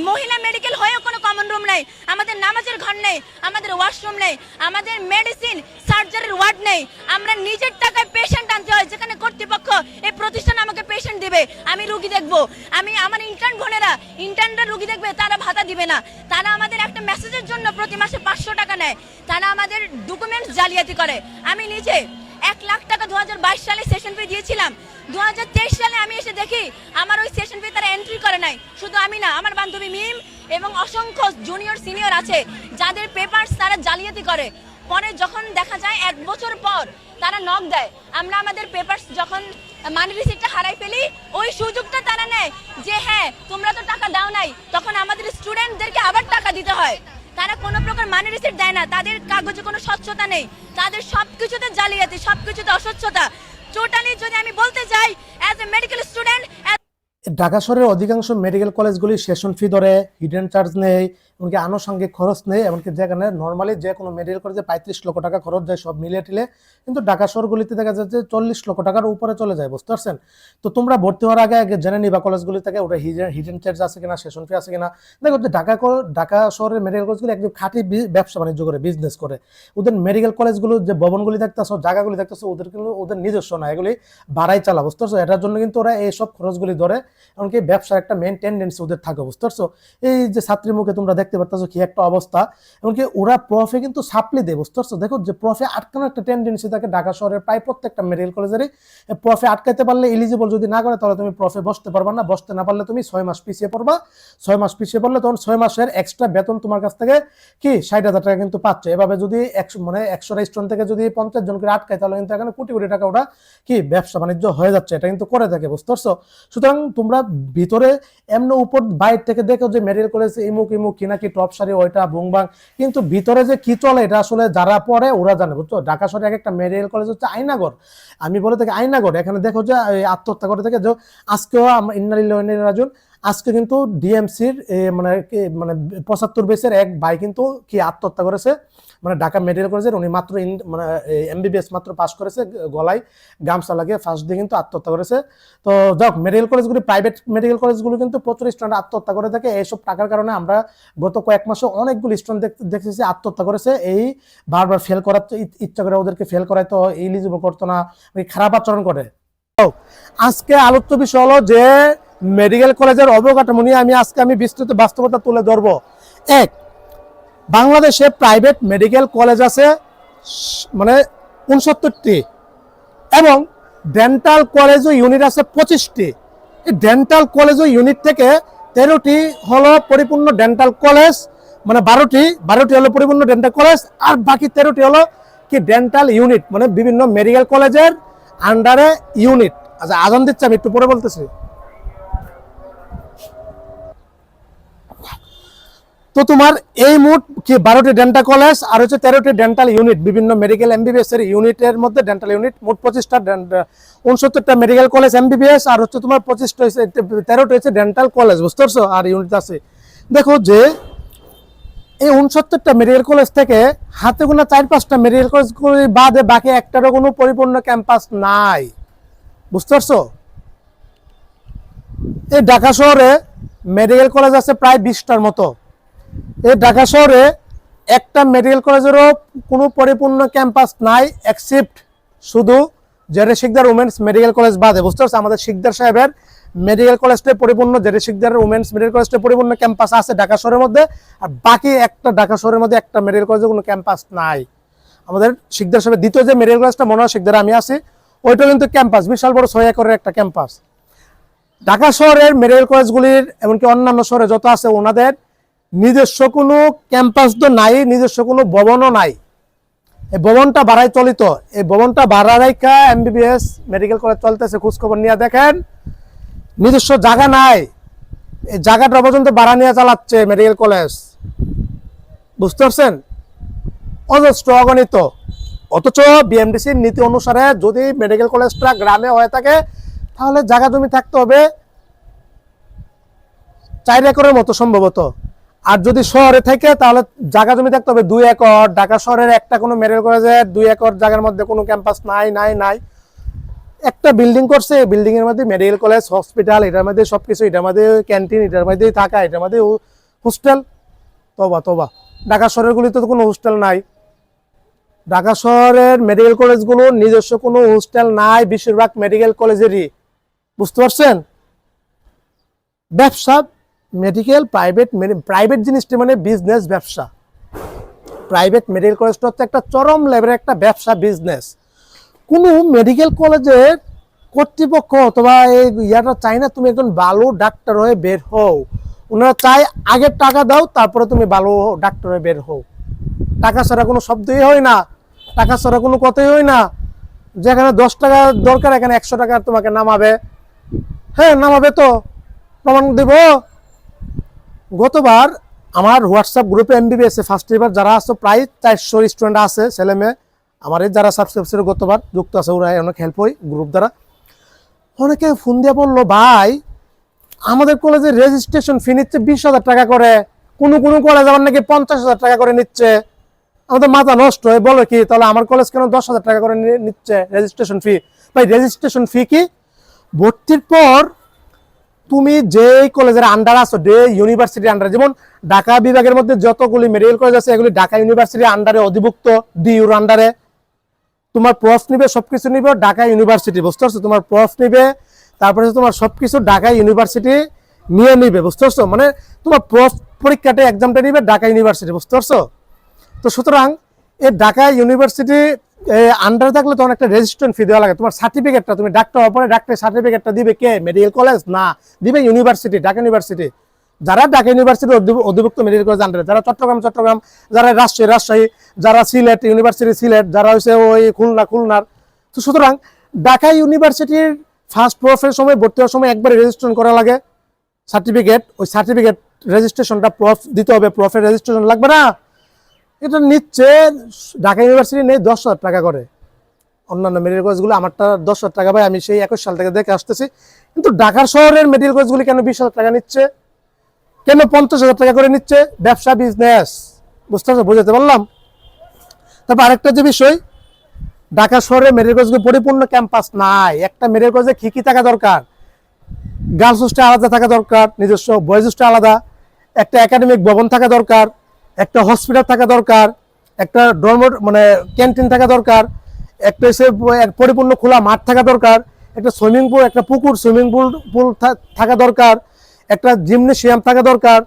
মহিলা মেডিকেল হয়েও কোনো কমন রুম নেই, আমাদের নামাজের ঘর নেই, আমাদের ওয়াশরুম নেই, আমাদের মেডিসিন সার্জারির ওয়ার্ড নেই। আমরা নিজের টাকায় পেশেন্ট আনতে হয়, যেখানে কর্তৃপক্ষ এই প্রতিষ্ঠান আমাকে পেশেন্ট দিবে, আমি রুগী দেখবো। আমার ইন্টার্ন বোনেরা, ইন্টার্নরা রুগী দেখবে, তারা ভাতা দিবে না। তারা আমাদের একটা মেসেজের জন্য প্রতি মাসে 500 টাকা নেয়। তারা আমাদের ডকুমেন্টস জালিয়াতি করে। আমি নিজে 1 লাখ টাকা 2022 সালে সেশন ফি দিয়েছিলাম। 2023 সালে আমি এসে দেখি আমার ওই সেশন ফি তারা এন্ট্রি করে নাই। শুধু আমি না, আমার বান্ধবী মিম এবং অসংখ্য জুনিয়র সিনিয়র আছে যাদের পেপারস তারা জালিয়াতি করে। পরে যখন দেখা যায় 1 বছর পর তারা নক দেয়, আমরা আমাদের পেপারস যখন মানি রিসিপ্টটা হারাই ফেলি, ওই সুযোগটা তারা নেয় যে হ্যাঁ তোমরা তো টাকা দাও নাই, তখন আমাদের স্টুডেন্টদেরকে আবার টাকা দিতে হয়। তারা কোনো প্রকার মানি রিসিপ্ট দেয় না, তাদের কাগজে কোনো স্বচ্ছতা নেই, তাদের সবকিছুতে জালিয়াতি, সবকিছুতে অস্বচ্ছতা। টোটালি যদি আমি বলতে চাই, as a medical student, Dhaka শহরের অধিকাংশ মেডিকেল কলেজগুলি সেশন ফি ধরে, হিডেন চার্জ নেই, এমনকি আনুষঙ্গিক খরচ নেই। এমনকি যেখানে নর্মালি যে কোনো মেডিকেল কলেজে 35 লক্ষ টাকা খরচ যায় সব মিলিয়ে টিলে, কিন্তু ঢাকা শহরগুলিতে দেখা যাচ্ছে 40 লক্ষ টাকার উপরে চলে যায়। বুঝতে পারছেন? তো তোমরা ভর্তি হওয়ার আগে আগে জেনে নিবা কলেজগুলি থেকে ওটা হিডেন চার্জ আছে কিনা, সেশন ফি আছে কিনা। দেখো যে ঢাকা শহরের মেডিকেল কলেজগুলি একদম খাঁটি ব্যবসা বাণিজ্য করে, বিজনেস করে। ওদের মেডিকেল কলেজগুলো যে ভবনগুলি দেখতেছো, জায়গাগুলি দেখতেছো, ওদের কিন্তু ওদের নিজস্ব না, এগুলি ভাড়াই চালা। বুঝতে পারছো? এটার জন্য কিন্তু ওরা এইসব খরচগুলি ধরে, এমনকি ব্যবসার একটা মেন টেন্ডেন্সি ওদের থাকে। বুঝতে পারছো? এই যে ছাত্রীর মুখে তোমরা দেখতে পারতেছো কি একটা অবস্থা, এমনকি ওরা প্রফে কিন্তু সাপ্লি দেয়। বুঝতে পারছো? দেখো যে প্রফে আটকানোর একটা টেন্ডেন্সি থাকে ঢাকা শহরের প্রায় প্রত্যেকটা মেডিকেল কলেজেরই। প্রফে আটকাইতে পারলে, এলিজিবল যদি না করে তাহলে তুমি প্রফে বসতে পারবা না, বসতে না পারলে তুমি 6 মাস পিছিয়ে পড়বা। 6 মাস পিছিয়ে পড়লে তখন 6 মাসের এক্সট্রা বেতন তোমার কাছ থেকে কি 60,000 টাকা কিন্তু পাচ্ছ। এভাবে যদি 100 স্টুডেন্ট থেকে যদি 50 জন করে আটকায়, তাহলে কিন্তু এখানে কোটি কোটি টাকা ওটা কি ব্যবসা বাণিজ্য হয়ে যাচ্ছে। এটা কিন্তু করে থাকে। বুঝতে পারছো? সুতরাং তোমরা ভিতরে এমনি উপর বাইরে থেকে দেখো যে মেডিকেল কলেজ ইমুক ইমুক কি নাকি টপ সারি ওইটা বুংবাং, কিন্তু ভিতরে যে কি চলে এটা আসলে যারা পড়ে ওরা জানে। বুঝছো? ঢাকা শহরে এক একটা মেডিকেল কলেজ হচ্ছে আয়নাঘর। আমি বলে থাকি আয়নাঘর। এখানে দেখো যে আত্মহত্যা করে থাকে যে আজকেও রাজুন, আজকে কিন্তু ডিএমসির মানে 75 বেসের এক ভাই কিন্তু কি আত্মহত্যা করেছে, মানে ঢাকা মেডিকেল কলেজের। উনি মাত্র মানে এমবিবিএস মাত্র পাস করেছে, গলায় গামছা লাগিয়ে ফার্স্ট দিয়ে কিন্তু আত্মহত্যা করেছে। তো যাক, মেডিকেল কলেজগুলি, প্রাইভেট মেডিকেল কলেজগুলো কিন্তু প্রচুর স্টুডেন্ট আত্মহত্যা করে থাকে। এইসব টাকার কারণে আমরা গত কয়েক মাসে অনেকগুলো স্টুডেন্ট দেখতেছি আত্মহত্যা করেছে। এই বারবার ফেল করাতে ইচ্ছা করে, ওদেরকে ফেল করায় তো এলিজিবল করতো না, খারাপ আচরণ করে। আজকে আলোচ্য বিষয় হলো যে মেডিকেল কলেজের অবকাঠামো নিয়ে আমি বিস্তৃত বাস্তবতা তুলে ধরবো। এক, বাংলাদেশে প্রাইভেট মেডিকেল কলেজ আছে মানে 69টি, এবং ডেন্টাল কলেজ ও ইউনিট আছে 25টি। এই ডেন্টাল কলেজ ও ইউনিট থেকে 13টি হলো পরিপূর্ণ ডেন্টাল কলেজ, মানে 12টি হলো পরিপূর্ণ ডেন্টাল কলেজ, আর বাকি 13টি হলো কি ডেন্টাল ইউনিট, মানে বিভিন্ন মেডিকেল কলেজের আন্ডারে ইউনিট। আচ্ছা, আজান দিচ্ছে, আমি একটু পরে বলতেছি। তো তোমার এই মোট কি 12টি ডেন্টাল কলেজ আর হচ্ছে 13টি ডেন্টাল ইউনিট, বিভিন্ন মেডিকেল এমবিবিএস এর ইউনিটের মধ্যে ডেন্টাল ইউনিট, মোট 25টা 69টা মেডিকেল কলেজ এমবিবিএস, আর হচ্ছে তোমার 13টা হচ্ছে ডেন্টাল কলেজ। বুঝতে পারছো? আর ইউনিট আছে। দেখো যে এই 69টা মেডিকেল কলেজ থেকে হাতে গোনা 4-5টা মেডিকেল কলেজ বাদে বাকি একটারও কোনো পরিপূর্ণ ক্যাম্পাস নাই। বুঝতে পারছো? এই ঢাকা শহরে মেডিকেল কলেজ আছে প্রায় 20টার মতো। এই ঢাকা শহরে একটা মেডিকেল কলেজেরও কোনো পরিপূর্ণ ক্যাম্পাস নাই, এক্সেপ্ট শুধু জেরে শিকদার উমেন্স মেডিকেল কলেজ বাদে। বুঝতে পারছো? আমাদের শিকদার সাহেবের মেডিকেল কলেজটাই পরিপূর্ণ, জেরে শিকদার উমেন্স মেডিকেল কলেজটা পরিপূর্ণ ক্যাম্পাস আছে ঢাকা শহরের মধ্যে, আর বাকি একটা ঢাকা শহরের মধ্যে একটা মেডিকেল কলেজে কোনো ক্যাম্পাস নাই। আমাদের শিকদার সাহেবের দ্বিতীয় যে মেডিকেল কলেজটা মনে হয় শিকদারে আমি আছি, ওইটা কিন্তু ক্যাম্পাস, বিশাল বড় 6 একরের একটা ক্যাম্পাস। ঢাকা শহরের মেডিকেল কলেজগুলির এমনকি অন্যান্য শহরে যত আছে ওনাদের নিজস্ব কোনো ক্যাম্পাস তো নাই, নিজস্ব কোনো ভবনও নাই। এই ভবনটা ভাড়ায় চলিত, এই ভবনটা ভাড়া রাখা এমবিবিএস মেডিকেল কলেজ চলতেছে। খোঁজখবর নিয়ে দেখেন, নিজস্ব জায়গা নাই, এই জায়গাটা পর্যন্ত ভাড়া নিয়ে চালাচ্ছে মেডিকেল কলেজ। বুঝতে পারছেন? অজস্র অগণিত। অথচ বিএমডিসির নীতি অনুসারে যদি মেডিকেল কলেজটা গ্রামে হয়ে থাকে তাহলে জায়গা জমি থাকতে হবে 4 একরের মতো সম্ভবত, আর যদি শহরে থাকে তাহলে জায়গা জমি থাকতে হবে 2 একর। ঢাকা শহরের একটা কোনো মেডিকেল কলেজের 2 একর জায়গার মধ্যে কোনো ক্যাম্পাস নাই নাই নাই। একটা বিল্ডিং করছে, বিল্ডিং এর মধ্যে মেডিকেল কলেজ, হসপিটাল, এটার মধ্যে সবকিছু, এটার মধ্যে ক্যান্টিন, এটার মধ্যে থাকা, এটার মধ্যে হোস্টেল। তবা তবা, ঢাকা শহরের গুলিতে তো কোনো হোস্টেল নাই। ঢাকা শহরের মেডিকেল কলেজগুলো নিজস্ব কোনো হোস্টেল নাই, বেশিরভাগ মেডিকেল কলেজেরই। বুঝতে পারছেন? ব্যবসা, মেডিকেল প্রাইভেট জিনিসটি মানে বিজনেস, ব্যবসা। প্রাইভেট মেডিকেল কলেজটা হচ্ছে একটা চরম লেভেলের একটা ব্যবসা, বিজনেস। কোনো মেডিকেল কলেজের কর্তৃপক্ষ অথবা এই ইয়াটা চাই না তুমি একজন ভালো ডাক্তার হয়ে বের হও। ওনারা চাই আগে টাকা দাও, তারপরে তুমি ভালো ডাক্তার হয়ে বের হও। টাকা ছাড়া কোনো শব্দই হয় না, টাকা ছাড়া কোনো কথাই হয় না। যেখানে 10 টাকা দরকার, এখানে 100 টাকা তোমাকে নামাবে। হ্যাঁ, নামাবে তো, প্রমাণ দেব। গতবার আমার হোয়াটসঅ্যাপ গ্রুপে এমবিবিএস ফার্স্ট ইয়ার যারা আছে প্রায় 400 স্টুডেন্ট আছে, ছেলে মেয়ে আমার এই যারা সাবস্ক্রিপশন গতবার যুক্ত আছে, ওরা অনেক হেল্প হয় গ্রুপ দ্বারা। অনেকে ফোন দিয়ে বললো, ভাই আমাদের কলেজে রেজিস্ট্রেশন ফি নিচ্ছে 20,000 টাকা করে, কোনো কলেজ আবার নাকি 50,000 টাকা করে নিচ্ছে। আমাদের মাথা নষ্ট হয়ে বলো কি, তাহলে আমার কলেজ কেন 10,000 টাকা করে নিচ্ছে রেজিস্ট্রেশন ফি? ভাই রেজিস্ট্রেশন ফি কি? ভর্তির পর তুমি যে কলেজের আন্ডার আছো, যে ইউনিভার্সিটির আন্ডারে, যেমন ঢাকা বিভাগের মধ্যে যতগুলি মেডিকেল কলেজ আছে এগুলি ঢাকা ইউনিভার্সিটির আন্ডারে অধিভুক্ত, ডিইউর আন্ডারে। তোমার প্রফ নিবে, সবকিছু নিবে ঢাকা ইউনিভার্সিটি। বুঝতে পারছো? তোমার প্রফ নিবে, তারপরে তোমার সবকিছু ঢাকা ইউনিভার্সিটি নিয়ে নিবে। বুঝতে পারছো? মানে তোমার প্রফ পরীক্ষাটা, এক্সামটা নিবে ঢাকা ইউনিভার্সিটি। বুঝতে পারছো? তো সুতরাং এই ঢাকা ইউনিভার্সিটি আন্ডারে থাকলে তখন একটা রেজিস্ট্রেশন ফি দেওয়া লাগে। তোমার সার্টিফিকেটটা, তুমি ডাক্তার হওয়ার পরে ডাক্তারের সার্টিফিকেটটা দিবে কে? মেডিকেল কলেজ না, দিবে ইউনিভার্সিটি, ঢাকা ইউনিভার্সিটি। যারা ঢাকা ইউনিভার্সিটির অধিভুক্ত মেডিকেল কলেজ আন্ডারে, যারা চট্টগ্রাম, যারা রাজশাহী, যারা সিলেট ইউনিভার্সিটি সিলেট, যারা হচ্ছে ওই খুলনার। তো সুতরাং ঢাকা ইউনিভার্সিটির ফার্স্ট প্রফের সময়, ভর্তি হওয়ার সময় একবারে রেজিস্ট্রেশন করা লাগে সার্টিফিকেট। ওই সার্টিফিকেট রেজিস্ট্রেশনটা প্রফ দিতে হবে, প্রফের রেজিস্ট্রেশন লাগবে না। এটা নিচ্ছে ঢাকা ইউনিভার্সিটি নেই 10,000 টাকা করে। অন্যান্য মেডিকেল কলেজগুলো, আমারটা 10,000 টাকা ভাই, আমি সেই 21 সাল থেকে দেখে আসতেছি। কিন্তু ঢাকার শহরের মেডিকেল কলেজগুলি কেন 20,000 টাকা নিচ্ছে, কেন 50,000 টাকা করে নিচ্ছে? ব্যবসা, বিজনেস। বুঝতে পারছো? বুঝাতে পারলাম? তারপর আরেকটা যে বিষয়, ঢাকা শহরের মেডিকেল কলেজগুলো পরিপূর্ণ ক্যাম্পাস নাই। একটা মেডিকেল কলেজে কি থাকা দরকার? গার্লস হোস্টেল আলাদা থাকা দরকার, নিজস্ব বয়েজ হোস্টেল আলাদা, একটা একাডেমিক ভবন থাকা দরকার, একটা হসপিটাল থাকা দরকার, একটা মানে ক্যান্টিন থাকা দরকার, একটা এসে পরিপূর্ণ খোলা মাঠ থাকা দরকার, একটা সুইমিং পুল, একটা পুকুর, সুইমিং পুল থাকা দরকার, একটা জিমনেশিয়াম থাকা দরকার,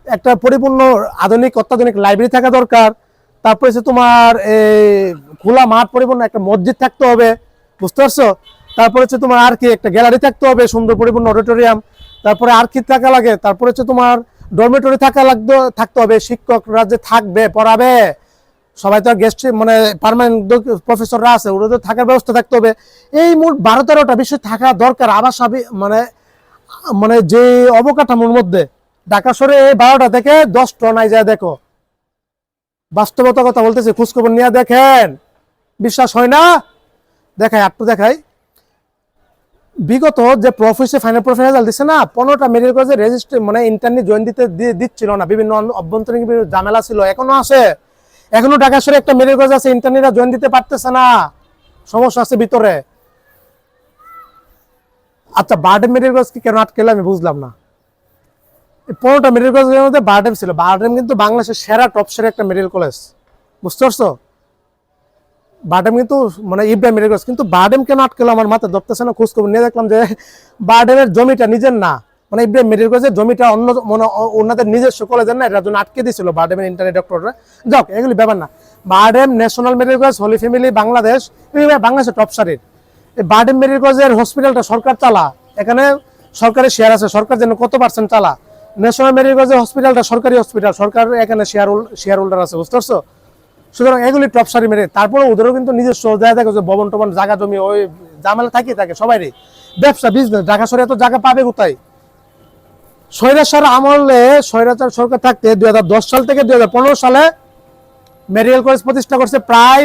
একটা পরিপূর্ণ আধুনিক অত্যাধুনিক লাইব্রেরি থাকা দরকার। তারপরে হচ্ছে তোমার খোলা মাঠ, পরিপূর্ণ একটা মসজিদ থাকতে হবে। বুঝতে পারছো? তারপরে হচ্ছে তোমার আর কি, একটা গ্যালারি থাকতে হবে, সুন্দর পরিপূর্ণ অডিটোরিয়াম। তারপরে আর কি থাকা লাগে? তারপরে হচ্ছে তোমার ডরমেটরি থাকতে হবে, শিক্ষকরা যে থাকবে পড়াবে, সবাই তো গেস্ট মানে পার্মানেন্ট প্রফেসররা আছে, ওদের থাকার ব্যবস্থা থাকতে হবে। এই মোট 12-13টা বিষয় থাকা দরকার আবাস মানে যে অবকাঠামোর মধ্যে। ঢাকা শহরে এই 12টা থেকে 10টা নাই যায় দেখো, বাস্তবতা কথা বলতেছি, খোঁজখবর নিয়ে দেখেন। বিশ্বাস হয় না? দেখাই, একটু দেখাই। বিগত যে প্রফেসর ফাইনাল প্রফেসর রেজাল্ট দিচ্ছে না, 15টা মেডিকেল কলেজে রেজিস্ট্রেশন মানে ইন্টারনি জয়েন দিচ্ছিল না, বিভিন্ন অভ্যন্তরীণ ঝামেলা ছিল। এখনো আছে, এখনো ঢাকা শহরে একটা মেডিকেল কলেজ আছে, ইন্টারনিরা জয়েন দিতে পারতেছে না, সমস্যা আছে ভিতরে। আচ্ছা, বারডেম মেডিকেল কলেজ কি কেন আটকেলে আমি বুঝলাম না। 15টা মেডিকেল কলেজের মধ্যে বারডেম ছিল। বারডেম কিন্তু বাংলাদেশের সেরা টপ সেরা একটা মেডিকেল কলেজ। বুঝতে পারছো? বারডেম কিন্তু মানে ইব্রাহিম মেডিকেল কলেজ, কিন্তু বারডেম কেন আটকেলো আমার মাথায় ধরতেছে না। খোঁজখবর নিয়ে দেখলাম যে বারডেমের জমিটা নিজের না, মানে ইব্রাহিম মেডিকেল কলেজের জমিটা অন্য মানে ওনাদের নিজস্ব কলেজের না, এটার জন্য আটকে দিয়েছিল বারডেমের ইন্টারনেট ডক্টররা। যাক, এগুলি ব্যাপার না। বারডেম ন্যাশনাল মেডিকেল কলেজ, হলি ফ্যামিলি, বাংলাদেশ, বাংলাদেশের টপ সারির। এই বারডেম মেডিকেল কলেজের হসপিটালটা সরকার চালা, এখানে সরকারের শেয়ার আছে, সরকার যেন কত % চালা। ন্যাশনাল মেডিকেল কলেজের হসপিটালটা সরকারি হসপিটাল, সরকার এখানে শেয়ার হোল্ডার আছে। বুঝতে পারছো? সুতরাং এগুলি টপ সারি মেরে, তারপরে ওদেরও কিন্তু নিজস্ব দেখো যে ভবন টবন, জায়গা জমি, ওই জামেলা থাকে সবাইরই, ব্যবসা বিজনেস। ঢাকা শহরে এত জায়গা পাবে কোথায়? স্বৈরাচার আমলে, স্বৈরাচার সরকার থাকতে 2010 সাল থেকে 2015 সালে মেডিকেল কলেজ প্রতিষ্ঠা করছে প্রায়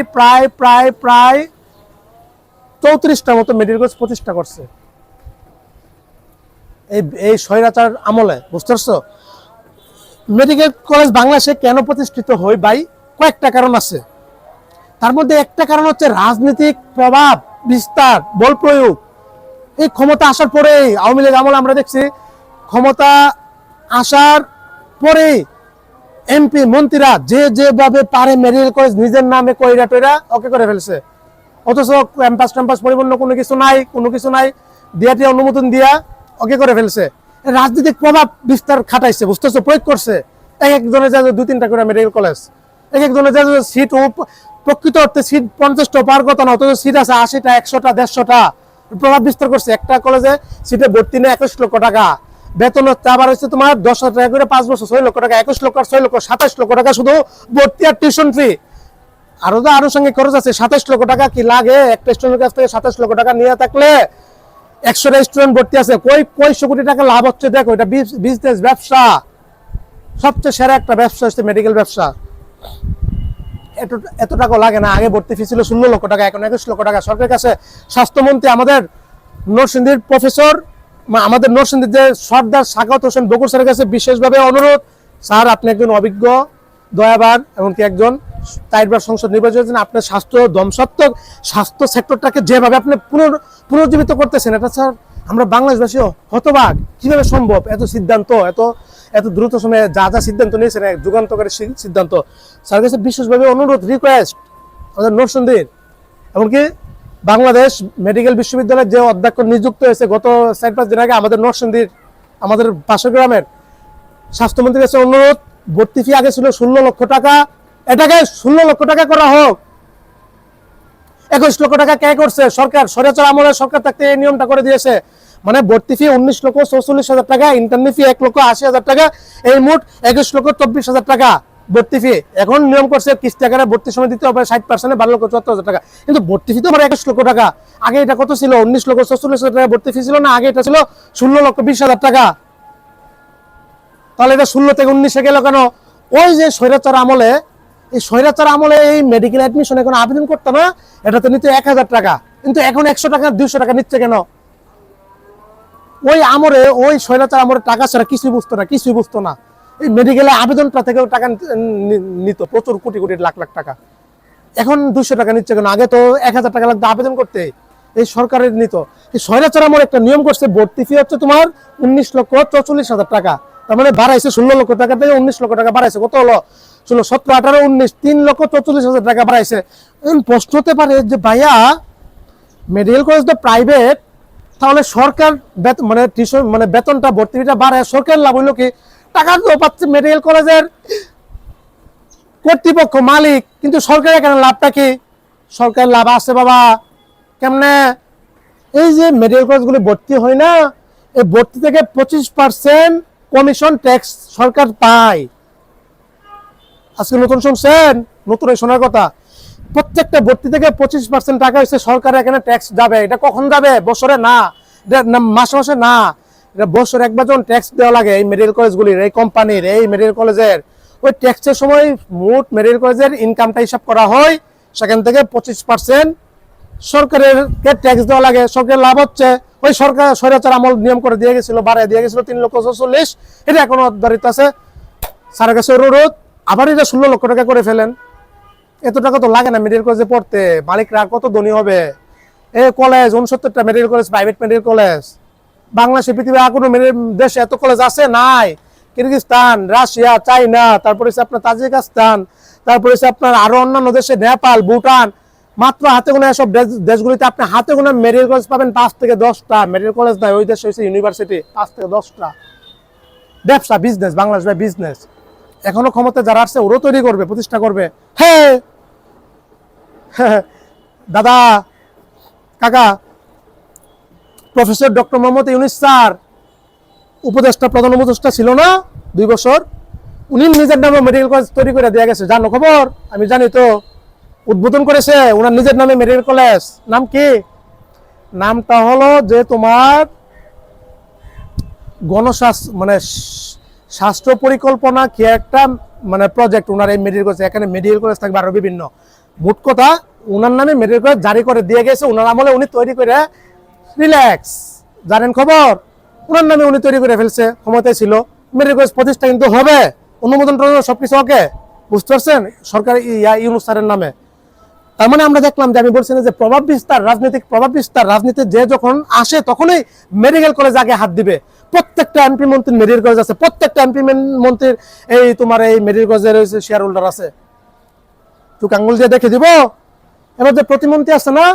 34টা মতো মেডিকেল কলেজ প্রতিষ্ঠা করছে এই স্বৈরাচার আমলে। বুঝতে পারছো? মেডিকেল কলেজ বাংলাদেশে কেন প্রতিষ্ঠিত হয় ভাই? কয়েকটা কারণ আছে। তার মধ্যে একটা কারণ হচ্ছে রাজনৈতিক প্রভাব। বিস্তার, বল প্রয়োগ, এই ক্ষমতা আসার পরেই আওয়ামী লীগ আমলে আমরা দেখছি ক্ষমতা আসার পরে এমপি মন্ত্রীরা যেভাবে পারে মেডিকেল কলেজ নিজের নামে কইরা টইরা ওকে করে ফেলছে, অথচ ক্যাম্পাস পরিপূর্ণ কোনো কিছু নাই দিয়াটি অনুমোদন দিয়া ওকে করে ফেলছে। রাজনৈতিক প্রভাব বিস্তার খাটাইছে, বুঝতেছো, প্রয়োগ করছে। এক একজনের যা 2-3টা করে মেডিকেল কলেজ, এক একজনের যা সিট, ও প্রকৃত অর্থে সিট 50টা পার কথা না, অথচ সিট আছে 80টা, 100টা, 150টা। প্রভাব বিস্তার করছে। একটা কলেজে সিটে ভর্তি নেই 21 লক্ষ টাকা, বেতন হচ্ছে আবার হচ্ছে তোমার 10,000 টাকা করে 5 বছর, 6 লক্ষ টাকা, 21 লক্ষ আর 6 লক্ষ 27 লক্ষ টাকা শুধু ভর্তি আর টিউশন ফি। আরো সঙ্গে খরচ আছে 27 লক্ষ টাকা। কি লাগে একটা স্টুডেন্টের কাছ থেকে 27 লক্ষ টাকা নিয়ে থাকলে? 100টা স্টুডেন্ট ভর্তি আছে, কয়শো কোটি টাকা লাভ হচ্ছে। দেখো, এটা বিজনেস, ব্যবসা, সবচেয়ে সেরা একটা ব্যবসা হচ্ছে মেডিকেল ব্যবসা। এত টাকা লাগে না। আগে ভর্তি ফি ছিল 16 লক্ষ টাকা, এখন 21 লক্ষ টাকা। সরকারের কাছে স্বাস্থ্যমন্ত্রী আমাদের নরসিংদীর প্রফেসর, আমাদের নরসিংদীর যে সর্দার সাখাওয়াত হোসেন বকুর স্যারের কাছে বিশেষভাবে অনুরোধ, স্যার আপনি একজন অভিজ্ঞ, দয়াবান, এমনকি একজন 4বার সংসদ নির্বাচিত হয়েছেন, আপনার স্বাস্থ্য সেক্টরটাকে যেভাবে আপনি পুনর্জীবিত করতেছেন, এটা স্যার আমরা বাংলাদেশবাসীও হতবাক। কিভাবে সম্ভব এত সিদ্ধান্ত, এত দ্রুত সময়ে যা সিদ্ধান্ত নিয়েছেন, এক যুগান্তকারী সিদ্ধান্ত। স্যারের কাছে বিশেষভাবে অনুরোধ, রিকোয়েস্ট, আমাদের নরসিংদীর, এমনকি বাংলাদেশ মেডিকেল বিশ্ববিদ্যালয়ের যে অধ্যক্ষ নিযুক্ত হয়েছে গত 4-5 দিন আগে, আমাদের নরসিংদীর, আমাদের পাশের গ্রামের, স্বাস্থ্যমন্ত্রীর কাছে অনুরোধ, ভর্তি ফি আগে ছিল 16 লক্ষ টাকা, এটাকে 16 লক্ষ টাকা করা হোক। 21 লক্ষ টাকা কে করছে? সরকার, স্বৈরাচার আমলে সরকার থাকতে এই নিয়মটা করে দিয়েছে। মানে ভর্তি ফি 19,44,000 টাকা, ইন্টার্নি ফি 1,80,000 টাকা, এই মোট 21,24,000 টাকা ভর্তি ফি। এখন নিয়ম করছে কিস্তি আকারে ভর্তির সময় দিতে হবে 60%, 12,74,000 টাকা। কিন্তু ভর্তি ফি তো আমার 21 লক্ষ টাকা। আগে এটা কত ছিল? 19,44,000 টাকা ভর্তি ফি ছিল না? আগে এটা ছিল 16,20,000 টাকা। তাহলে এটা 16 থেকে 19-এ গেল কেন? ওই যে স্বৈরাচার আমলে, এই মেডিকেল অ্যাডমিশন এখন আবেদন করতো না, এটাতে নিতে 1,000 টাকা, কিন্তু এখন 100 টাকা 200 টাকা নিচ্ছে কেন? ওই স্বৈরাচার আমলে টাকা ছাড়া কিছুই বুঝতো না। এই মেডিকেলে আবেদনটা থেকেও টাকা নিত, প্রচুর কোটি লাখ টাকা। এখন 200 টাকা নিচ্ছে কেন? আগে তো 1,000 টাকা লাগতো আবেদন করতে। এই সরকারের নিত। এই স্বৈরাচার আমলে একটা নিয়ম করছে, ভর্তি ফি হচ্ছে তোমার 19,44,000 টাকা। তার মানে বাড়াইছে 16 লক্ষ টাকা থেকে 19 লক্ষ টাকা বাড়াইছে। কত হলো? 16, 17, 18, 19, 3,44,000 টাকা বাড়াইছে। এখন প্রশ্ন হতে পারে যে ভাইয়া, মেডিকেল কলেজ তো প্রাইভেট, তাহলে সরকার বেতনটা, ভর্তি ফিটা বাড়ায় সরকার লাভ হইলো কি? টাকা তো পাচ্ছে মেডিকেল কলেজের কর্তৃপক্ষ, মালিক, কিন্তু সরকারের এখানে লাভটা কি? সরকার লাভ আছে বাবা। কেমনে? এই যে মেডিকেল কলেজগুলি ভর্তি হয় না, এই ভর্তি থেকে 25% কমিশন ট্যাক্স সরকার পায়। আজকে নতুন শুনছেন? নতুন শোনার কথা। প্রত্যেকটা ভর্তি থেকে 25% টাকা হচ্ছে সরকার এখানে ট্যাক্স যাবে। এটা কখন যাবে? বছরে না, মাসে না, এটা বছরে একবার যখন ট্যাক্স দেওয়া লাগে এই মেডিকেল কলেজগুলির, এই কোম্পানির, এই মেডিকেল কলেজের, ওই ট্যাক্সের সময় মোট মেডিকেল কলেজের ইনকামটা হিসাব করা হয়, সেখান থেকে 25% সরকারের ট্যাক্স দেওয়া লাগে। সরকারের লাভ হচ্ছে। ওই সরকার স্বৈরাচার আমল নিয়ম করে দিয়ে গেছিল, বাড়ায় দিয়ে গেছিল 3,44,000, এটা এখনো অধারিত আছে। স্যারের কাছে অনুরোধ, আবার এটা 16 লক্ষ টাকা করে ফেলেন। এত টাকা তো লাগে না মেডিকেল কলেজে পড়তে। মালিকরা কত ধনী হবে? এই কলেজ 69টা medical college, private medical college. বাংলাদেশে, পৃথিবীর আর কোনো দেশে এত কলেজ আছে? নাই। কিরগিজস্তান, রাশিয়া, চাইনা, তারপরে আপনার তাজিকিস্তান, তারপরে আপনার আরো অন্যান্য দেশে, নেপাল, ভুটান, মাত্র হাতে গোনা সব দেশগুলিতে আপনি হাতে গোনা মেডিকেল কলেজ পাবেন 5 থেকে 10টা। মেডিকেল কলেজ নাই, ওই দেশে হচ্ছে ইউনিভার্সিটি 5 থেকে 10টা। ব্যবসা, বিজনেস, বাংলাদেশ বিজনেস। এখনো ক্ষমতা যারা আসছে ওরও তৈরি করবে, প্রতিষ্ঠা করবে। হ্যাঁ দাদা, কাকা, professor doctor Mohammad Yunus sir উপদেষ্টা, প্রধান উপদেষ্টা ছিল না 2 বছর? উনি নিজের নামে মেডিকেল কলেজ তৈরি করে দিয়ে গেছে। জানো খবর? আমি জানি তো। উদ্বোধন করেছে ওনার নিজের নামে মেডিকেল কলেজ। নাম কি? নামটা হলো যে তোমার গণস্বাস্থ্য, স্বাস্থ্য পরিকল্পনা কি একটা প্রজেক্ট ওনার এই মেডিকেল কলেজ। এখানে মেডিকেল কলেজ থাকবে আরো বিভিন্ন। মোট কথা ওনার নামে মেডিকেল কলেজ জারি করে দিয়ে গেছে। ওনার আমলে উনি তৈরি করে, রিল্যাক্স, জানেন খবর? ওনার নামে উনি তৈরি করে ফেলছে, ক্ষমতায় ছিল। মেডিকেল কলেজ প্রতিষ্ঠা কিন্তু হবে, অনুমোদন সবকিছু ওকে, বুঝতে পারছেন? সরকার ইউনূস স্যারের নামে। তার মানে আমরা দেখলাম যে আমি বলছি না যে প্রভাব বিস্তার, রাজনৈতিক প্রভাব বিস্তার, রাজনীতি যে যখন আসে তখনই মেডিকেল কলেজ আগে হাত দিবে। প্রত্যেকটা এমপি মন্ত্রীর মেডিকেল কলেজ আছে, প্রত্যেকটা এমপি মন্ত্রীর এই তোমার এই মেডিকেল কলেজের শেয়ার হোল্ডার আছে। তুই আঙ্গুল দিয়ে দেখে দিব। এবার যে প্রতিমন্ত্রী আছে না,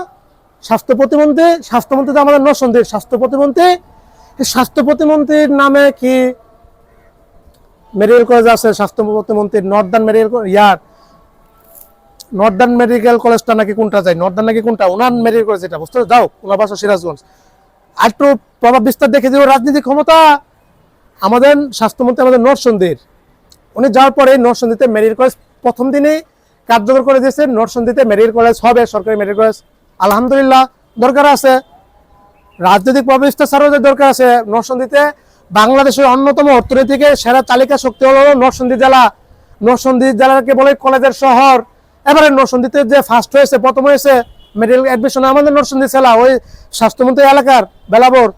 স্বাস্থ্যমন্ত্রী তো আমাদের নরসিংদীর স্বাস্থ্য প্রতিমন্ত্রী, স্বাস্থ্য প্রতিমন্ত্রীর নামে কি মেডিকেল কলেজ আছে, স্বাস্থ্য প্রতিমন্ত্রীর নর্দার্ন মেডিকেল কলেজটা নাকি কোনটা যায়, নর্দার্ন নাকি কোনটা, ওনার মেডিকেল কলেজ এটা, বুঝতে যাও, ওনার বাসা সিরাজগঞ্জ। আর একটু প্রভাব বিস্তার দেখে দিব, রাজনীতি ক্ষমতা আমাদের স্বাস্থ্যমন্ত্রী আমাদের নরসিংদীর, উনি যাওয়ার পরে নরসিংদীতে মেডিকেল কলেজ প্রথম দিনই কার্যকর করে দিয়েছে। নরসিংদীতে মেডিকেল কলেজ হবে, সরকারি মেডিকেল কলেজ, আলহামদুলিল্লাহ। দরকার আছে রাজনৈতিক প্রভাব বিস্তার ছাড়াও দরকার আছে। নরসিংদীতে বাংলাদেশের অন্যতম অর্থনীতিকে সেরা তালিকা শক্তি হলো নরসিংদী জেলা। নরসিংদী জেলাকে বলে কলেজের শহর। এবারে নরসিংদীতে যে ফার্স্ট হয়েছে, প্রথম হয়েছে মেডিকেল অ্যাডমিশন আমাদের নরসিংদী জেলা, ওই স্বাস্থ্যমন্ত্রী এলাকার বেলাবর।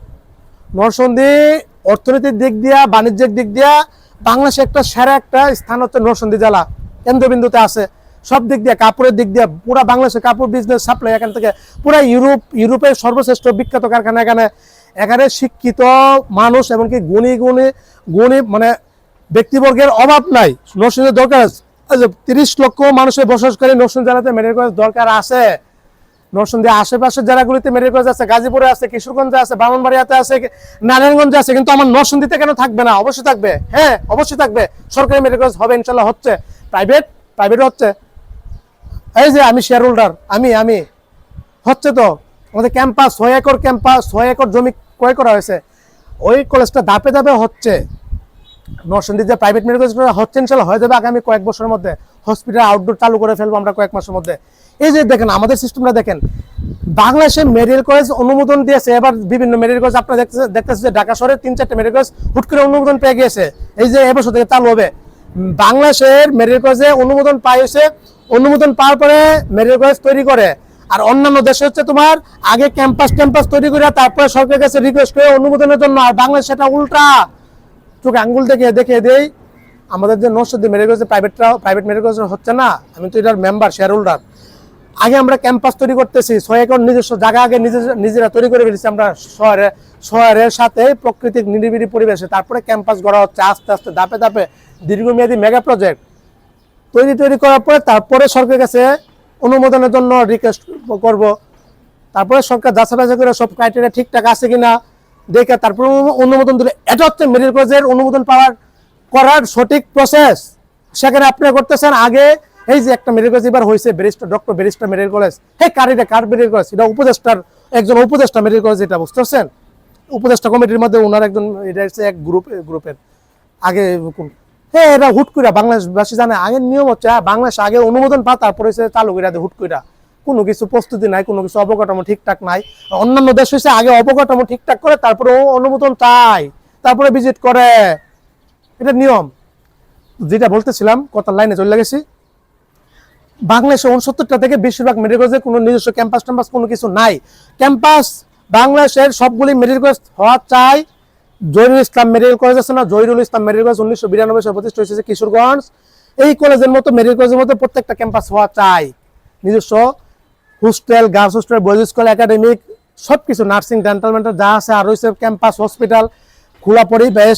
নরসিংদী অর্থনৈতিক দিক দিয়া, বাণিজ্যিক দিক দিয়া বাংলাদেশে একটা সেরা একটা স্থান হচ্ছে নরসিংদী জেলা, কেন্দ্রবিন্দুতে আছে সব দিক দিয়ে। কাপড়ের দিক দিয়ে পুরা বাংলাদেশে কাপড় বিজনেস সাপ্লাই এখান থেকে, পুরা ইউরোপের সর্বশ্রেষ্ঠ বিখ্যাত কারখানা এখানে শিক্ষিত মানুষ এমনকি গুণী মানে ব্যক্তিবর্গের অভাব নাই। নরসিংদীর দরকার 30 লক্ষ মানুষের বসবাসকারী নরসিংদী জেলাতে মেডিকেল কলেজ দরকার আছে। নরসিংদী আশেপাশের জেলাগুলিতে মেডিকেল কলেজ আছে, গাজীপুরে আছে, কিশোরগঞ্জে আছে, ব্রাহ্মণবাড়িয়াতে আছে, নারায়ণগঞ্জে আছে, কিন্তু আমার নরসিংদীতে কেন থাকবে না? অবশ্যই থাকবে, হ্যাঁ অবশ্যই থাকবে। সরকারি মেডিকেল কলেজ হবে ইনশাল্লাহ, হচ্ছে, প্রাইভেট হচ্ছে। এই যে আমি শেয়ার হোল্ডার, আমি হচ্ছে তো আমাদের ক্যাম্পাস 6 একর জমি ক্রয় করা হয়েছে, ওই কলেজটা ধাপে ধাপে হচ্ছে। নরসিংদীর যে প্রাইভেট মেডিকেল কলেজ হচ্ছে ইনশাল্লাহ হয়ে যাবে আগামী কয়েক বছরের মধ্যে। হসপিটাল আউটডোর চালু করে ফেলবো আমরা কয়েক মাসের মধ্যে। এই যে দেখেন আমাদের সিস্টেমটা দেখেন, বাংলাদেশে মেডিকেল কলেজ অনুমোদন দিয়েছে। এবার বিভিন্ন মেডিকেল কলেজ আপনারা দেখতেছে যে ঢাকা শহরে 3-4টা মেডিকেল কলেজ হুট করে অনুমোদন পেয়ে গিয়েছে, এই যে এবছর থেকে চালু হবে। বাংলাদেশের মেডিকেল কলেজে অনুমোদন পাইছে, অনুমোদন পাওয়ার পরে মেডিকেল কলেজ তৈরি করে। আর অন্যান্য দেশে হচ্ছে তোমার আগে ক্যাম্পাস তৈরি করে তারপরে সরকারের কাছে রিকোয়েস্ট করে অনুমোদনের জন্য। আর বাংলাদেশ সেটা উল্টা, চোখে আঙ্গুল দেখিয়ে দেই। আমাদের যে Narsingdi medical college private medical college হচ্ছে না, আমি তো এটার মেম্বার, শেয়ার হোল্ডার। আগে আমরা ক্যাম্পাস তৈরি করতেছি, 6 একর নিজস্ব জায়গা আগে নিজেরা তৈরি করে ফেলেছি আমরা শহরের সাথে প্রকৃতিক নিরিবিলি পরিবেশে। তারপরে ক্যাম্পাস গড়া হচ্ছে আস্তে আস্তে ধাপে ধাপে, দীর্ঘমেয়াদী মেগা প্রজেক্ট তৈরি করার পরে তারপরে সরকারের কাছে অনুমোদনের জন্য রিকোয়েস্ট করব। তারপরে সরকার যাচাই করে সব ক্রাইটেরিয়া ঠিকঠাক আছে কিনা দেখে তারপরে অনুমোদন দিলে, এটা হচ্ছে মেডিকেল কলেজের অনুমোদন করার সঠিক প্রসেস। সেখানে আপনি করতেছেন আগে। এই যে একটা মেডিকেল কলেজ এবার হয়েছে ডক্টর ব্যারিস্টার মেডিকেল কলেজ, কার মেডিকেল কলেজ? এটা একজন উপদেষ্টা মেডিকেল কলেজ, এটা বুঝতে পারছেন? উপদেষ্টা কমিটির মধ্যে ওনার একজন, এটা হচ্ছে এক গ্রুপের আগে। এরা হুট করে বাংলাদেশবাসী জানে আগের নিয়ম হচ্ছে বাংলাদেশ আগে অনুমোদন পা তারপরে চালু করে হুট করে, কোনো কিছু প্রস্তুতি নাই, কোনো কিছু অবকাঠামো ঠিকঠাক নাই। অন্যান্য দেশ হয়েছে আগে অবকাঠামো ঠিকঠাক করে তারপরে অনুমোদন চাই, তারপরে ভিজিট করে, এটা নিয়ম। যেটা বলতেছিলাম কথার লাইনে চলে গেছি, বাংলাদেশে 69টা থেকে বেশিরভাগ মেডিকেল কলেজে কোনো নিজস্ব ক্যাম্পাস কোনো কিছু নাই। ক্যাম্পাস বাংলাদেশের সবগুলি মেডিকেল কলেজ হওয়া চাই। জহিরুল ইসলাম মেডিকেল কলেজ আছে না, জহিরুল ইসলাম মেডিকেল কলেজ 1992 সালে প্রতিষ্ঠা হয়েছে কিশোরগঞ্জ। এই কলেজের মতো মেডিকেল কলেজের মতো প্রত্যেকটা ক্যাম্পাস হওয়া চাই। নিজস্ব hostel, girls hostel, boys school, academic সবকিছু, নার্সিং, ডেন্টাল যা আছে, আর রয়েছে ক্যাম্পাস, হসপিটাল, খোলা পরিবেশ,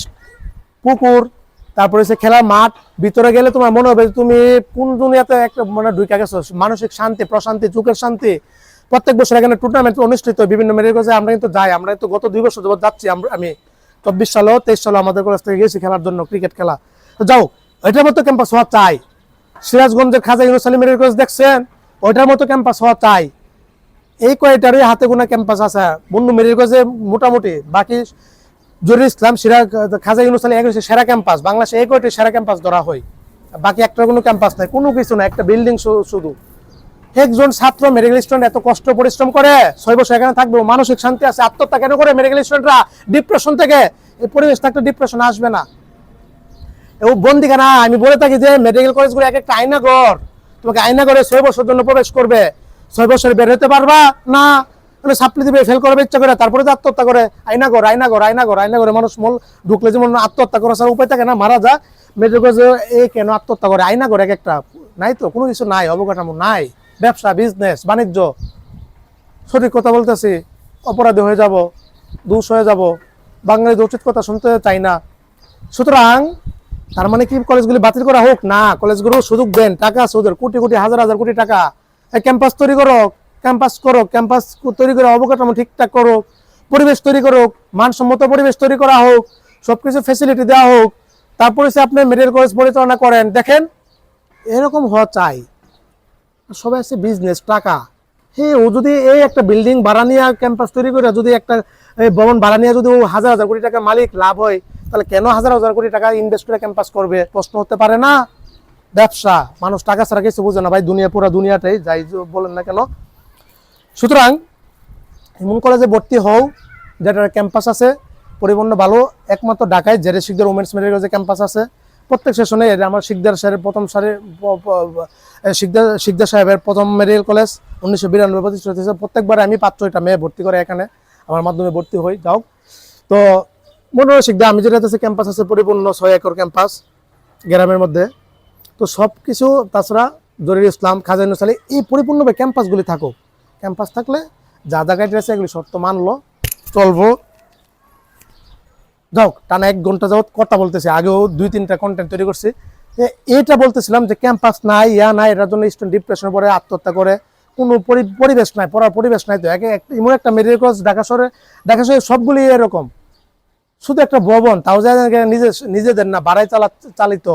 পুকুর, তারপরে হচ্ছে খেলার মাঠ। ভিতরে গেলে তোমার মনে হবে তুমি কোন দুনিয়াতে একটা মানে ঢুকে গেছো। মানসিক শান্তি, প্রশান্তি, চোখের শান্তি। প্রত্যেক বছর এখানে টুর্নামেন্ট অনুষ্ঠিত বিভিন্ন মেডিকেল কলেজে, আমরা কিন্তু যাই। আমরা তো গত 2 বছর যাচ্ছি, আমি 24 সালে 23 সালে আমাদের কলেজ থেকে গেছি খেলার জন্য, ক্রিকেট খেলা। যাও, ওইটার মতো ক্যাম্পাস হওয়া চাই। সিরাজগঞ্জের খাজা ইউনুস আলী মেডিকেল কলেজ দেখছেন, ওইটার মতো ক্যাম্পাস হওয়া চাই। এই কয়টারই হাতে গোনা ক্যাম্পাস আছে বন্ধু মেডিকেল কলেজে মোটামুটি। বাকি জহিরুল ইসলাম, খাজা ইউনুস আলী এগুলো সেরা ক্যাম্পাস, বাংলাদেশে এই কয়টি সেরা ক্যাম্পাস ধরা হয়। বাকি একটা কোনো ক্যাম্পাস নাই, কোনো কিছু না, একটা বিল্ডিং শুধু। একজন ছাত্র মেডিকেল স্টুডেন্ট এত কষ্ট পরিশ্রম করে 6 বছর এখানে থাকবে, মানসিক শান্তি আছে, আত্মহত্যা কেন করে মেডিকেল স্টুডেন্টরা? ডিপ্রেশন থেকে। এই পরিবেশ থাকতে ডিপ্রেশন আসবে না, ও বন্দিখানা। আমি বলে থাকি যে মেডিকেল কলেজগুলো এক একটা আয়নাঘর, তোমাকে আয়নাঘরে 6 বছর জন্য প্রবেশ করবে, 6 বছর বের হতে পারবা না, মানে সাপ্লি দিবে, ফেল করবে ইচ্ছা করে, তারপরে তো আত্মহত্যা করে। আয়নাঘরে মানুষ ঢুকলে যেমন আত্মহত্যা করার উপায় থাকে না, মারা যায়। মেডিকেল কলেজে এই কেন আত্মহত্যা করে? আয়নাঘর এক একটা, নাই তো, কোনো কিছু নাই, অবকাঠামো নাই। ব্যবসা, বিজনেস, বাণিজ্য। সঠিক কথা বলতেছি, অপরাধী হয়ে যাব, দোষ হয়ে যাব, বাঙালিদের উচিত কথা শুনতে চাই না। সুতরাং তার মানে কি কলেজগুলি বাতিল করা হোক না, কলেজগুলো সুযোগ দেন, টাকা সুদের কোটি কোটি হাজার হাজার কোটি টাকা, ক্যাম্পাস তৈরি করো, ক্যাম্পাস তৈরি করে অবকাঠামো ঠিকঠাক করো, পরিবেশ তৈরি করো, মানসম্মত পরিবেশ তৈরি করা হোক, সবকিছু ফ্যাসিলিটি দেওয়া হোক, তারপরে সে আপনি মেডিকেল কলেজ পরিচালনা করেন। দেখেন এরকম হওয়া চাই। সবাই আছে বিজনেস, টাকা। ও যদি এই একটা বিল্ডিং ভাড়া নিয়ে ক্যাম্পাস তৈরি করে যদি একটা ভবন ভাড়া নিয়ে যদি হাজার হাজার কোটি টাকা মালিক লাভ হয়, তাহলে কেন হাজার হাজার কোটি টাকা ইনভেস্ট করে ক্যাম্পাস করবে? প্রশ্ন হতে পারে না? ব্যবসা, মানুষ টাকা ছাড়া কিছু বুঝে না ভাই, পুরো দুনিয়াটাই যাই বলেন না কেন। সুতরাং এমন কলেজে ভর্তি হও যেটার ক্যাম্পাস আছে পরিপূর্ণ ভালো। একমাত্র ঢাকায় জেরে শিকদার উমেন্স মেডিকেল কলেজে ক্যাম্পাস আছে। প্রত্যেক সেশনে আমার শিকদার সাহেবের প্রথম শিকদার সাহেবের প্রথম মেডিকেল কলেজ 1992 প্রতিষ্ঠিত হয়েছে। প্রত্যেকবার আমি 5-6টা মেয়ে ভর্তি করে এখানে আমার মাধ্যমে ভর্তি হই। যাও তো মনে হয় শিকদার আমি যেটা ক্যাম্পাস আছে পরিপূর্ণ 6 একর ক্যাম্পাস গ্রামের মধ্যে। তো সব কিছু, তাছাড়া জরির ইসলাম, খাজা ইউনুস আলী, এই পরিপূর্ণভাবে ক্যাম্পাসগুলি থাকুক। ক্যাম্পাস থাকলে যা যা গাইড আছে এগুলি শর্ত মানলো চলবো। যাও টানা 1 ঘন্টা যাও কথা বলতেছি, আগেও 2-3টা কন্টেন্ট তৈরি করছি। এটা বলতেছিলাম যে ক্যাম্পাস নাই, নাই, এটার জন্য স্টুডেন্ট ডিপ্রেশনে পড়ে আত্মহত্যা করে, কোনো পরিবেশ নাই, পড়ার পরিবেশ নাই। তো এমন একটা মেডিকেল কলেজ ঢাকা শহরে সবগুলি এরকম, শুধু একটা ভবন, তাও নিজেদের না, বাড়াই চালিত,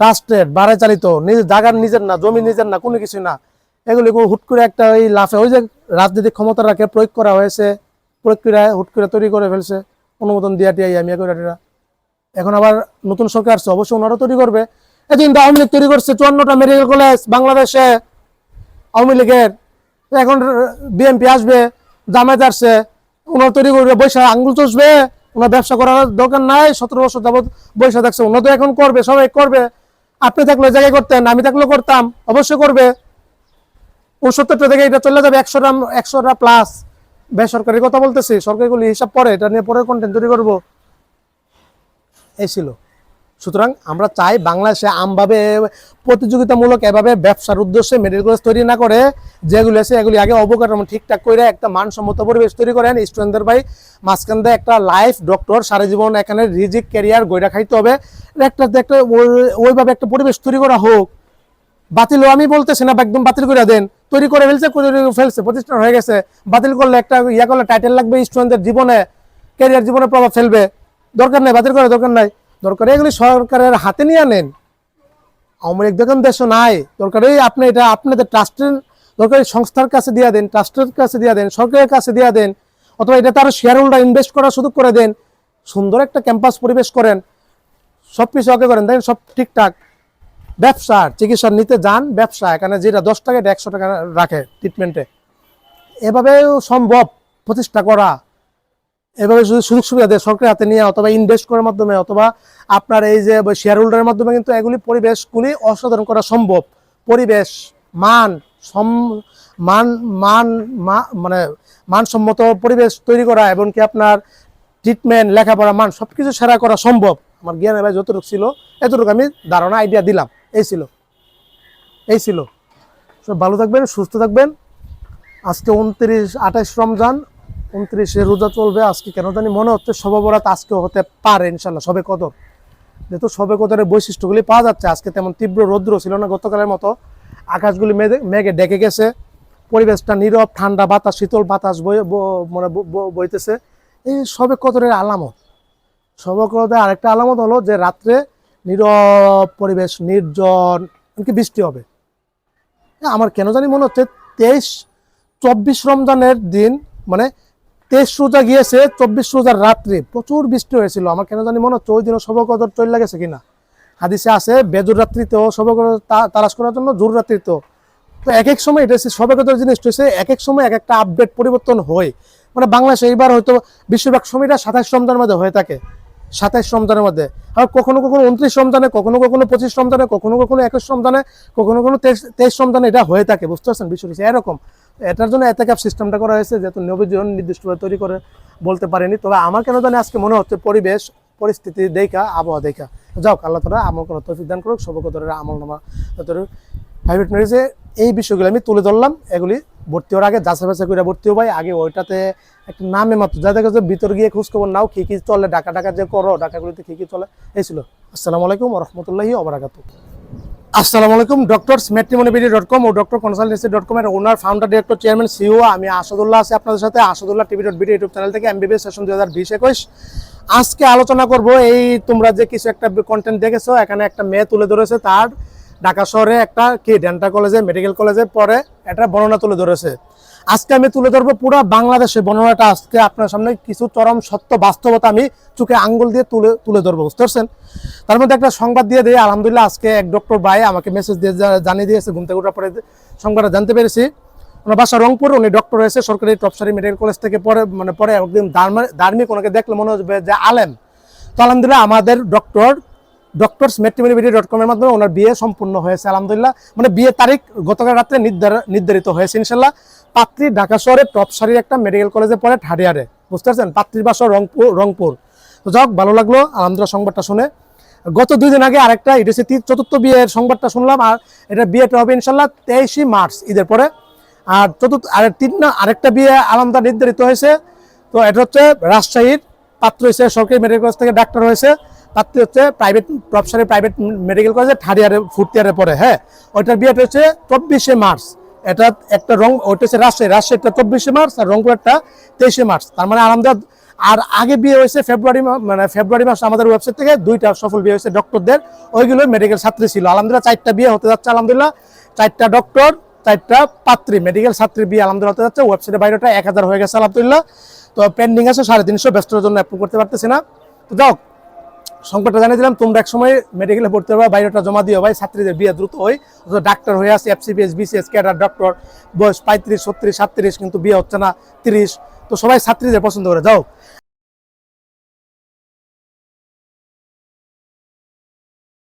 ট্রাস্টেড, বাড়াই চালিত, নিজের জায়গার নিজের না, জমি নিজের না, কোনো কিছু না। এগুলি হুট করে একটা ওই লাফে, ওই যে রাজনৈতিক ক্ষমতা রাখে প্রয়োগ করা হয়েছে, প্রয়োগ করে হুট করে তৈরি করে ফেলছে, অনুমোদন দিয়া টিয়া এখন আবার নতুন সরকার আসছে, অবশ্যই ওনারা তৈরি করবে। এদিন তো আওয়ামী লীগ তৈরি করছে 54টা মেডিকেল কলেজ বাংলাদেশে, আওয়ামী লীগের। এখন বিএনপি আসবে, জামায়াত আসছে, ওনারা তৈরি করবে, বৈশা আঙ্গুল চষবে। ওনার ব্যবসা করার দরকার নাই, 17 বছর যাবৎ বৈশা থাকছে, ওনারা তো এখন করবে, সবাই করবে। আপনি থাকলে জায়গায় করতেন, আমি থাকলেও করতাম, অবশ্যই করবে। 69টা থেকে এটা চলে যাবে 100টা প্লাস। বেসরকারি কথা বলতেছি, সরকারিগুলি হিসাব পরে, এটা নিয়ে পরে কন্টেন্ট তৈরি করবো। এই ছিল। সুতরাং আমরা চাই বাংলাদেশে আমভাবে প্রতিযোগিতামূলক এভাবে ব্যবসার উদ্দেশ্যে মেডিকেল কলেজ তৈরি না করে, যেগুলি আছে এগুলি আগে অবকাঠামো ঠিকঠাক করে একটা মানসম্মত পরিবেশ তৈরি করেন। স্টুডেন্টদের ভাই মাঝখান দিয়ে একটা লাইফ ডক্টর সারা জীবন এখানে রিজিক ক্যারিয়ার গইরা খাইতে হবে, একটা ওইভাবে একটা পরিবেশ তৈরি করা হোক। বাতিল আমি বলতেছি না, একদম বাতিল করে দেন, তৈরি করে ফেলছে, প্রতিষ্ঠান হয়ে গেছে। বাতিল করলে একটা করলে টাইটেল লাগবে, স্টুডেন্টদের জীবনে, ক্যারিয়ার জীবনে প্রভাব ফেলবে। দরকার নাই, বাতিল করার দরকার নাই। দরকার এগুলি সরকারের হাতে নিয়ে আনেন। আওয়ামী লীগ দেখেন দেশ নাই, দরকার আপনি এটা আপনাদের ট্রাস্টের দরকারি সংস্থার কাছে দিয়ে দেন, ট্রাস্টের কাছে দিয়ে দেন, সরকারের কাছে দিয়ে দেন, অথবা এটা তার শেয়ার হোল্ডার ইনভেস্ট করার সুযোগ করে দেন। সুন্দর একটা ক্যাম্পাস পরিবেশ করেন, সব কিছু আগে করেন, দেখেন সব ঠিকঠাক। ব্যবসার চিকিৎসা নিতে যান, ব্যবসা এখানে যেটা 10 টাকা 100 টাকা রাখে ট্রিটমেন্টে, এভাবে সম্ভব প্রতিষ্ঠা করা। এভাবে যদি সুযোগ সুবিধা দেয় সরকারের হাতে নিয়ে, অথবা ইনভেস্ট করার মাধ্যমে, অথবা আপনার এই যে শেয়ার হোল্ডারের মাধ্যমে, কিন্তু এগুলি পরিবেশগুলি অসাধারণ করা সম্ভব। পরিবেশ মানে মানসম্মত পরিবেশ তৈরি করা, এবং কি আপনার ট্রিটমেন্ট, লেখাপড়া মান সবকিছু সেরা করা সম্ভব। আমার জ্ঞানের ভাই যতটুকু ছিল এতটুকু আমি ধারণা আইডিয়া দিলাম। এই ছিল। সব ভালো থাকবেন, সুস্থ থাকবেন। আজকে 28 রমজান, 29-এ রোজা চলবে। আজকে কেন জানি মনে হচ্ছে শবে বরাত আজকেও হতে পারে ইনশাল্লাহ, শবে কদর। যেহেতু শবে কদরের বৈশিষ্ট্যগুলি পাওয়া যাচ্ছে, আজকে তেমন তীব্র রৌদ্র ছিল না গতকালের মতো, আকাশগুলি মেঘে ডেকে গেছে, পরিবেশটা নীরব, ঠান্ডা বাতাস, শীতল বাতাস বইতেছে। এই শবে কদরের আলামত। শবে কদরের আরেকটা আলামত হলো যে রাত্রে নীরব পরিবেশ, নির্জন, এমনকি বৃষ্টি হবে। আমার কেন জানি মনে হচ্ছে 23-24 রমজানের দিন, মানে 23 রোজা গিয়েছে, 24 রোজার রাত্রে প্রচুর বৃষ্টি হয়েছিল। আমার কেন জানি মনে হচ্ছে ওই দিনও শবে কদর চলে গেছে কিনা। হাদিসে আছে বেজুর রাত্রিতেও শবে কদর তালাশ করার জন্য জোর রাত্রিতেও। তো এক এক সময় এটা শবে কদর জিনিসটা হচ্ছে এক এক সময় এক একটা আপডেট পরিবর্তন হয়। মানে বাংলাদেশে এইবার হয়তো বেশিরভাগ সময়টা 27 রমজানের মধ্যে হয়ে থাকে, 27 রমজানের মধ্যে। আর কখনো 29 রমজানে, কখনো 25 রমজানে, কখনো 21 রমজানে, কখনো 23 রমজানে এটা হয়ে থাকে। বুঝতে পারছেন বিষয়টা এরকম। এটার জন্য এতেকাফ সিস্টেমটা করা হয়েছে, যেহেতু নবীজন নির্দিষ্টভাবে তৈরি করে বলতে পারেনি। তবে আমার কেন জানি আজকে মনে হচ্ছে পরিবেশ পরিস্থিতি দেখা, আবহাওয়া দেখা। যাও আল্লাহ তাআলা আমল করার তৌফিক দান করুক, শবে কদরের আমল নামা প্রাইভেট ম্যারেজে এই বিষয়গুলো আমি তুলে ধরলাম। এগুলি ভর্তি হওয়ার আগে যাচাই বাছাই করে ভর্তি হবাই, আগে ওইটাতে একটা নামে মাত্র যাদের কাছে ভিতর গিয়ে খোঁজখবর নাও কী কী চলে, ডাকা যে করো, ডাকাগুলিতে কী কী চলে, এই ছিল। আসসালামু আলাইকুম রহমতুল্লাহি ওবারাকাতু। আসসালামু আলাইকুম। ডক্টরসম্যাট্রিমনিবিডি.com ও ডক্টরকনসালটেন্সি.com এর ওনার, ফাউন্ডার, ডিরেক্টর, চেয়ারম্যান, সিইও আমি আসাদুল্লাহ আছি আপনাদের সাথে আসাদুল্লাহ টিভি.বিডি ইউটিউব চ্যানেল থেকে MBBS সেশন 2020-21। আজকে আলোচনা করব এই তোমরা যে কিছু একটা কন্টেন্ট দেখেছো, এখানে একটা মেয়ে তুলে ধরেছে তার ঢাকা শহরে একটা কি ডেন্টাল কলেজে, মেডিকেল কলেজে পড়ে, এটা বর্ণনা তুলে ধরেছে। আজকে আমি তুলে ধরবো পুরো বাংলাদেশের বর্ণনাটা। আজকে আপনার সামনে কিছু চরম সত্য বাস্তবতা আমি চোখে আঙ্গুল দিয়ে তুলে ধরবো, বুঝতে পারছেন। তার মধ্যে একটা সংবাদ দিয়ে দিই, আলহামদুলিল্লাহ আজকে এক ডক্টর ভাই আমাকে মেসেজ দিয়ে জানিয়ে দিয়েছে, ঘুম থেকে ওঠার পরে সংবাদটা জানতে পেরেছি। ওনার বাসা রংপুর, উনি ডক্টর হয়েছে সরকারি টপসারি মেডিকেল কলেজ থেকে পরে একদিন ধার্মিক, ওনাকে দেখলে মনে হবে যে আলেম। তো আলহামদুলিল্লাহ আমাদের ডক্টরসম্যাট্রিমনিবিডি.com এর মাধ্যমে ওনার বিয়ে সম্পূর্ণ হয়েছে আলহামদুলিল্লাহ। মানে বিয়ের তারিখ গতকাল রাত্রে নির্ধারিত হয়েছে ইনশাল্লাহ। পাত্রী ঢাকা শহরে টপসারির একটা মেডিকেল কলেজে পড়ে, থার্ড ইয়ারে, বুঝতে পারছেন। পাত্রীর বাসা রংপুর। তো যাক, ভালো লাগলো আলহামদুলিল্লাহ সংবাদটা শুনে। গত 2 দিন আগে আরেকটা এডিসি চতুর্থ বিয়ের সংবাদটা শুনলাম, আর এটা বিয়েটা হবে ইনশাল্লাহ 23 মার্চ ঈদের পরে। আর আরেকটা বিয়ে আলহামদুলিল্লাহ নির্ধারিত হয়েছে। তো এটা হচ্ছে রাজশাহীর, পাত্র হয়েছে সরকারি মেডিকেল কলেজ থেকে ডাক্তার হয়েছে, পাত্রী হচ্ছে টপসারি প্রাইভেট মেডিকেল কলেজে থার্ড ইয়ারে, ফোর্থ ইয়ারে পরে। হ্যাঁ, ওইটার বিয়েটা হচ্ছে 24 মার্চ। এটা একটা ওইটা হচ্ছে রাজশাহীটা 24 মার্চ, আর রংপুরটা 23 মার্চ। তার মানে আলহামদুলিল্লাহ। আর আগে বিয়ে হয়েছে ফেব্রুয়ারি মাস আমাদের ওয়েবসাইট থেকে 2টা সফল বিয়ে হয়েছে ডক্টরদের, ওইগুলো মেডিকেল ছাত্রী ছিল। আলহামদুলিল্লাহ 4টা বিয়ে হতে যাচ্ছে আলহামদুলিল্লাহ, 4টা ডক্টর, 4টা পাত্রী, মেডিকেল ছাত্রীর বিয়ে আলহামদুলিল্লাহ হতে যাচ্ছে। ওয়েবসাইটের বাইরেটা 1000 হয়ে গেছে আলহামদুলিল্লাহ। তো পেন্ডিং আছে 350, ব্যস্ততার জন্য অ্যাপ্রুভ করতে পারতেছি না। তো যাও, সংবাদটা জানিয়ে দিলাম। তোমরা এক সময় মেডিকেলে ভর্তি হবে, বাইরেটা জমা দিও ভাই, ছাত্রীদের বিয়ে দ্রুত হয়। ডাক্তার হয়ে আছে, FCPS, BCS ক্যাডার ডক্টর, বয়স 35, 36, 37, কিন্তু বিয়ে হচ্ছে না 30। তো সবাই ছাত্রীদের পছন্দ করে। যাও।